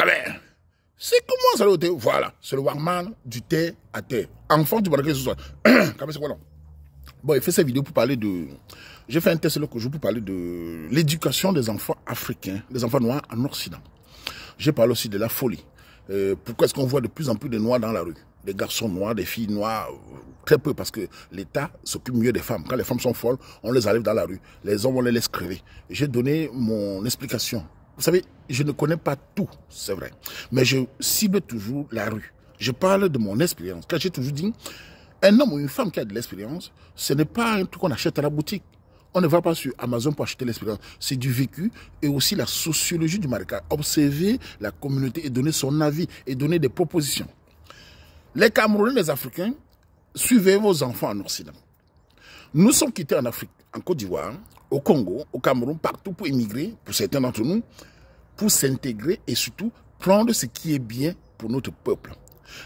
travers. C'est comment ça le thé? Voilà, c'est le Wangman du thé à terre. Enfant du Marrakech ce soir. C'est quoi non? Bon, il fait cette vidéo pour parler de... J'ai fait un test l'autre jour pour parler de l'éducation des enfants africains, des enfants noirs en Occident. J'ai parlé aussi de la folie. Pourquoi est-ce qu'on voit de plus en plus de noirs dans la rue? Des garçons noirs, des filles noires, très peu, parce que l'État s'occupe mieux des femmes. Quand les femmes sont folles, on les enlève dans la rue. Les hommes, on les laisse crever. J'ai donné mon explication. Vous savez, je ne connais pas tout, c'est vrai. Mais je cible toujours la rue. Je parle de mon expérience. Quand j'ai toujours dit, un homme ou une femme qui a de l'expérience, ce n'est pas un truc qu'on achète à la boutique. On ne va pas sur Amazon pour acheter l'expérience. C'est du vécu et aussi la sociologie du marécage. Observer la communauté et donner son avis et donner des propositions. Les Camerounais, les Africains, suivez vos enfants en Occident. Nous sommes quittés en Afrique, en Côte d'Ivoire, au Congo, au Cameroun, partout pour immigrer, pour certains d'entre nous, pour s'intégrer et surtout prendre ce qui est bien pour notre peuple.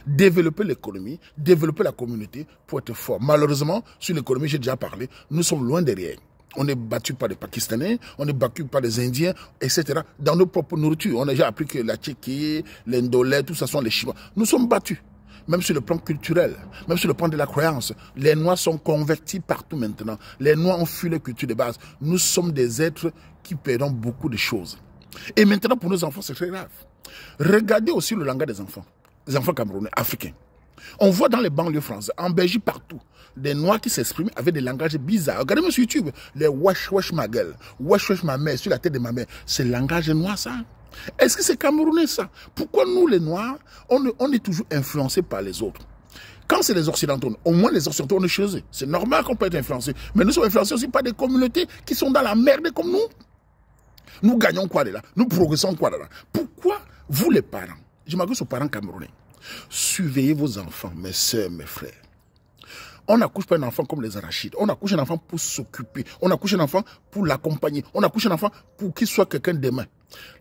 Développer l'économie, développer la communauté pour être fort. Malheureusement, sur l'économie, j'ai déjà parlé, nous sommes loin derrière. On est battu par les Pakistanais, on est battu par les Indiens, etc. Dans nos propres nourritures, on a déjà appris que la Tchéquie, l'Indolais, tout ça sont les Chinois. Nous sommes battus. Même sur le plan culturel, même sur le plan de la croyance. Les Noirs sont convertis partout maintenant. Les Noirs ont fui leur culture de base. Nous sommes des êtres qui perdons beaucoup de choses. Et maintenant, pour nos enfants, c'est très grave. Regardez aussi le langage des enfants camerounais, africains. On voit dans les banlieues françaises, en Belgique, partout, des Noirs qui s'expriment avec des langages bizarres. Regardez-moi sur YouTube, les wesh wesh ma gueule, wesh wesh ma mère, sur la tête de ma mère. C'est le langage noir, ça. Est-ce que c'est camerounais, ça? Pourquoi nous, les Noirs, on est toujours influencés par les autres? Quand c'est les Occidentaux, au moins les Occidentaux, on est chez eux. C'est normal qu'on peut être influencé. Mais nous sommes influencés aussi par des communautés qui sont dans la merde comme nous. Nous gagnons quoi de là? Nous progressons quoi de là? Pourquoi, vous les parents, je m'adresse aux parents camerounais, surveillez vos enfants, mes soeurs, mes frères. On n'accouche pas un enfant comme les arachides. On accouche un enfant pour s'occuper. On accouche un enfant pour l'accompagner. On accouche un enfant pour qu'il soit quelqu'un demain.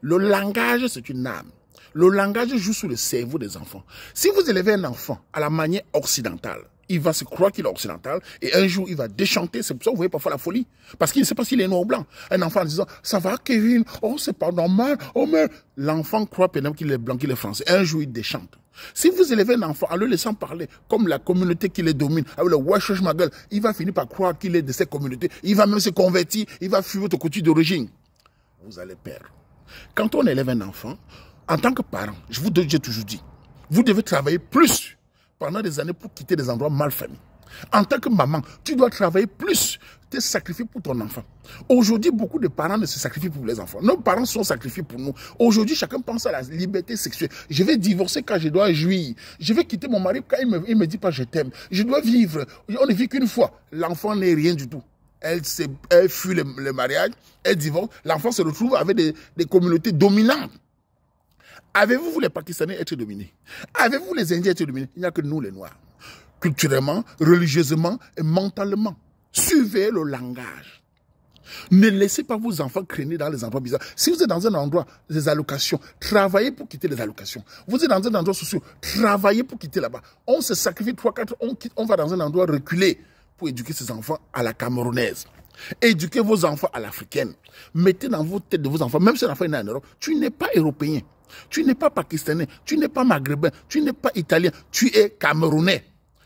Le langage, c'est une âme. Le langage joue sur le cerveau des enfants. Si vous élevez un enfant à la manière occidentale, il va se croire qu'il est occidental et un jour, il va déchanter. C'est pour ça que vous voyez parfois la folie. Parce qu'il ne sait pas s'il est noir ou blanc. Un enfant en disant, ça va Kevin, oh c'est pas normal, oh mais... L'enfant croit peut-être qu'il est blanc, qu'il est français. Un jour, il déchante. Si vous élevez un enfant en le laissant parler comme la communauté qui les domine, avec le wesh wesh ma gueule, il va finir par croire qu'il est de cette communauté. Il va même se convertir, il va fuir votre coutume d'origine. Vous allez perdre. Quand on élève un enfant, en tant que parent, j'ai toujours dit, vous devez travailler plus pendant des années pour quitter des endroits mal famés. En tant que maman, tu dois travailler plus, te sacrifier pour ton enfant. Aujourd'hui, beaucoup de parents ne se sacrifient pour les enfants. Nos parents sont sacrifiés pour nous. Aujourd'hui, chacun pense à la liberté sexuelle. Je vais divorcer quand je dois jouir. Je vais quitter mon mari quand il me dit pas je t'aime. Je dois vivre. On ne vit qu'une fois. L'enfant n'est rien du tout. Elle fuit le mariage, elle divorce. L'enfant se retrouve avec des communautés dominantes. Avez-vous, vous les Pakistanais, être dominés? Avez-vous les Indiens être dominés? Il n'y a que nous, les Noirs. Culturellement, religieusement et mentalement. Suivez le langage. Ne laissez pas vos enfants traîner dans les endroits bizarres. Si vous êtes dans un endroit des allocations, travaillez pour quitter les allocations. Vous êtes dans un endroit social, travaillez pour quitter là-bas. On se sacrifie 3-4, on va dans un endroit reculé pour éduquer ses enfants à la camerounaise. Éduquez vos enfants à l'africaine. Mettez dans vos têtes de vos enfants, même si l'enfant est né en Europe, tu n'es pas européen, tu n'es pas pakistanais, tu n'es pas maghrébin, tu n'es pas italien, tu es camerounais.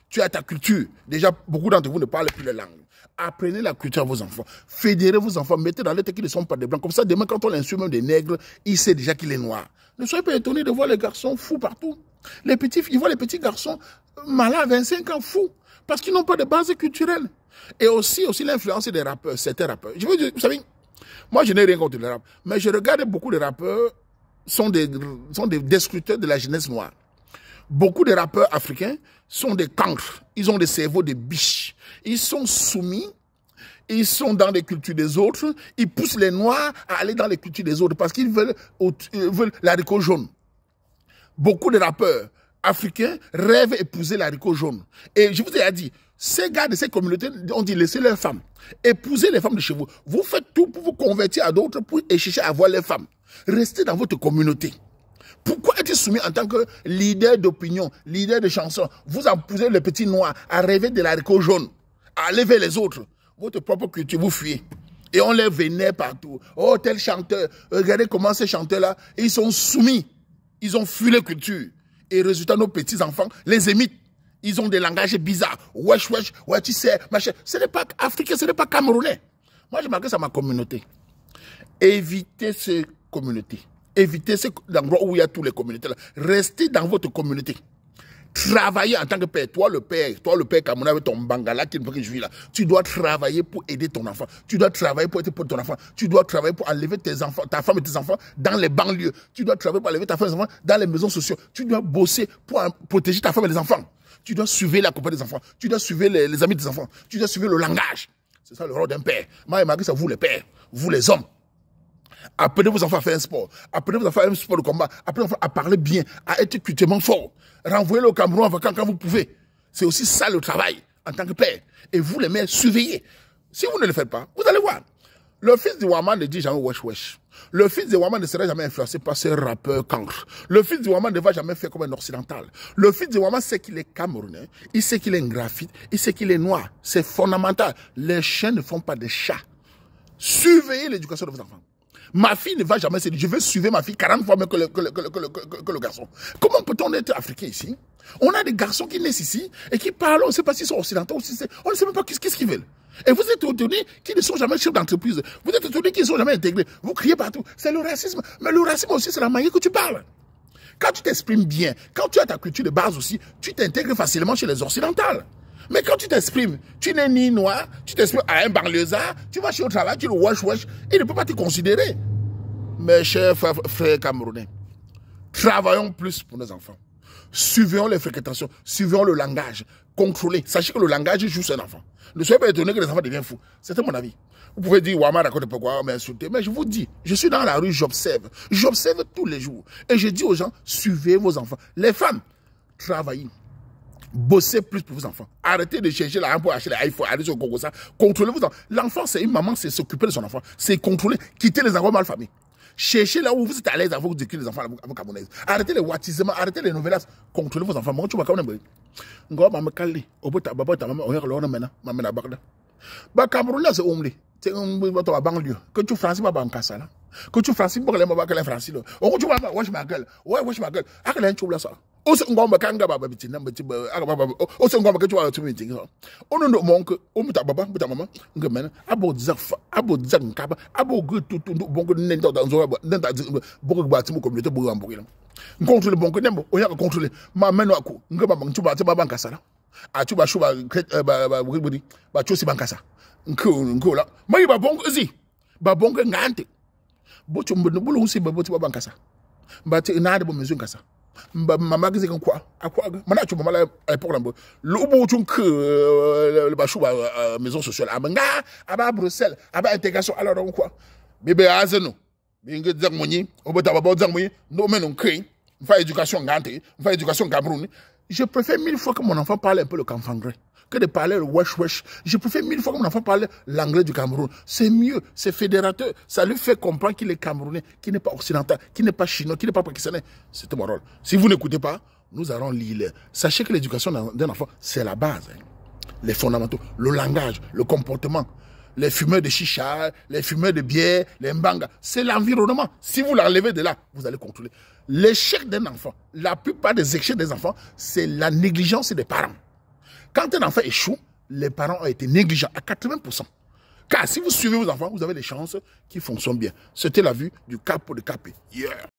Tu as ta culture. Déjà, beaucoup d'entre vous ne parlent plus les langues. Apprenez la culture à vos enfants. Fédérez vos enfants. Mettez dans les têtes qu'ils ne sont pas des blancs. Comme ça, demain, quand on insulte même des nègres, il sait déjà qu'il est noir. Ne soyez pas étonnés de voir les garçons fous partout. Ils voient les petits garçons malades à 25 ans fous. Parce qu'ils n'ont pas de base culturelle. Et aussi l'influence des rappeurs, certains rappeurs. Je veux dire, vous savez, moi, je n'ai rien contre les rappeurs. Mais je regarde beaucoup de rappeurs sont des destructeurs de la jeunesse noire. Beaucoup de rappeurs africains sont des cancres. Ils ont des cerveaux de biches. Ils sont soumis. Ils sont dans les cultures des autres. Ils poussent les Noirs à aller dans les cultures des autres parce qu'ils veulent l'haricot jaune. Beaucoup de rappeurs africains rêvent épouser l'haricot jaune. Et je vous ai dit, ces gars de ces communautés ont dit laissez leurs femmes. Épousez les femmes de chez vous. Vous faites tout pour vous convertir à d'autres pour chercher à avoir les femmes. Restez dans votre communauté. Pourquoi êtes-vous soumis en tant que leader d'opinion, leader de chansons? Vous épousez les petits noirs à rêver de l'haricot jaune, à aller vers les autres. Votre propre culture, vous fuyez. Et on les vénère partout. Oh, tel chanteur, regardez comment ces chanteurs-là, ils sont soumis. Ils ont fui les cultures. Et résultat, nos petits-enfants les imitent. Ils ont des langages bizarres. Wesh, wesh, ouais, tu sais, machin. Ce n'est pas africain, ce n'est pas camerounais. Moi, je m'adresse à ma communauté. Évitez ces communautés. Évitez ces endroits où il y a toutes les communautés là. Restez dans votre communauté. Travaillez en tant que père. Toi le père camerounais avec ton bangala qui ne peut que jouir là. Tu dois travailler pour aider ton enfant. Tu dois travailler pour aider ton enfant. Tu dois travailler pour enlever tes enfants, ta femme et tes enfants dans les banlieues. Tu dois travailler pour enlever ta femme et tes enfants dans les maisons sociales. Tu dois bosser pour protéger ta femme et les enfants. Tu dois suivre la compagnie des enfants. Tu dois suivre les amis des enfants. Tu dois suivre le langage. C'est ça le rôle d'un père. Moi, il m'a dit ça, vous les pères, vous les hommes. Apprenez vos enfants à faire un sport. Apprenez vos enfants à faire un sport de combat. Apprenez vos enfants à parler bien, à être culturellement fort. Renvoyez-le au Cameroun en vacances quand vous pouvez. C'est aussi ça le travail en tant que père. Et vous les mères, surveillez. Si vous ne le faites pas, vous allez voir. Le fils de Waman ne dit jamais wesh wesh. Le fils de Waman ne sera jamais influencé par ces rappeurs cancres. Le fils de Waman ne va jamais faire comme un occidental. Le fils de Waman sait qu'il est camerounais, il sait qu'il est un graphite, il sait qu'il est noir. C'est fondamental. Les chiens ne font pas des chats. Surveillez l'éducation de vos enfants. Ma fille ne va jamais se dire, je vais suivre ma fille 40 fois mieux que le garçon. Comment peut-on être africain ici? On a des garçons qui naissent ici et qui parlent, on ne sait pas s'ils sont occidentaux ou si c'est... On ne sait même pas qu'est-ce qu'ils veulent. Et vous êtes étonnés qu'ils ne sont jamais chefs d'entreprise. Vous êtes étonnés qu'ils ne sont jamais intégrés. Vous criez partout. C'est le racisme. Mais le racisme aussi, c'est la manière que tu parles. Quand tu t'exprimes bien, quand tu as ta culture de base aussi, tu t'intègres facilement chez les occidentales. Mais quand tu t'exprimes, tu n'es ni noir, tu t'exprimes à un banlieusard, tu vas chez au travail, tu le wesh, il ne peut pas te considérer. Mes chers frères camerounais, travaillons plus pour nos enfants. Surveillons les fréquentations, surveillons le langage, contrôlez. Sachez que le langage joue sur un enfant. Ne soyez pas étonnés que les enfants deviennent fous. C'était mon avis. Vous pouvez dire, Ouama raconte pourquoi on m'a insulté. Mais je vous dis, je suis dans la rue, j'observe. J'observe tous les jours. Et je dis aux gens, surveillez vos enfants. Les femmes, travaillez. Bossez plus pour vos enfants. Arrêtez de chercher l'argent pour acheter les iPhones, arrêtez de contrôler ça. Contrôlez vos enfants. L'enfant, c'est une maman, c'est s'occuper de son enfant. C'est contrôler, quitter les enfants mal familles. Cherchez là où vous êtes à l'aise avant de les enfants à vos Camerounaises. Arrêtez les wattisements, arrêtez les novellas. Contrôlez vos enfants. Moi, tu vas quand même. Ngo mama kali, obota baba ta mama oyar lona mena, mama na bagda. Ba Cameroun là c'est omli. C'est un bateau à banlieue. Que tu français pas bankasa là. Que tu français pas les mama que français là. On tu vas wesh ma gueule. Ouais wesh ma gueule. Akala un choula ça. O se ngomba kanga baba bitina mbeti aka baba o se ngomba que tu vas tu meeting. On no monk, o muta baba, muta mama, ngemena abo dizak nkaba, abo gutu bongo nenda dans zo nenda bongo ba timu communauté bo amboki là. Contrôler bongo nembo, o yaka contrôler. Ma meno ako, ngeba tu ba te baba nkasa là. A tu ba shuba ba chosi bankasa. Nko la. Mai ba bongo zi. Ba bongo ngante. Bo tu mbo bulu usi ba bo ti baba nkasa. Ba te na de bo mezu nkasa. Maman qui dit quoi à quoi maintenant tu m'as à l'époque le bout le bachou maison sociale à Bruxelles à intégration alors donc quoi bébé azeno bingue zamoni au bota baba zamoni no mais non cri faire éducation ngante faire éducation Cameroun. Je préfère 1000 fois que mon enfant parle un peu le kanfangré que de parler le wesh wesh. Je préfère 1000 fois que mon enfant parle l'anglais du Cameroun. C'est mieux, c'est fédérateur. Ça lui fait comprendre qu'il est camerounais, qu'il n'est pas occidental, qu'il n'est pas chinois, qu'il n'est pas pakistanais. C'était mon rôle. Si vous n'écoutez pas, nous allons lire. Sachez que l'éducation d'un enfant, c'est la base. Hein. Les fondamentaux, le langage, le comportement. Les fumeurs de chicha, les fumeurs de bière, les mbanga. C'est l'environnement. Si vous l'enlevez de là, vous allez contrôler. L'échec d'un enfant, la plupart des échecs des enfants, c'est la négligence des parents. Quand un enfant échoue, les parents ont été négligents à 80%. Car si vous suivez vos enfants, vous avez des chances qu'ils fonctionnent bien. C'était la vue du capo de Capé. Yeah.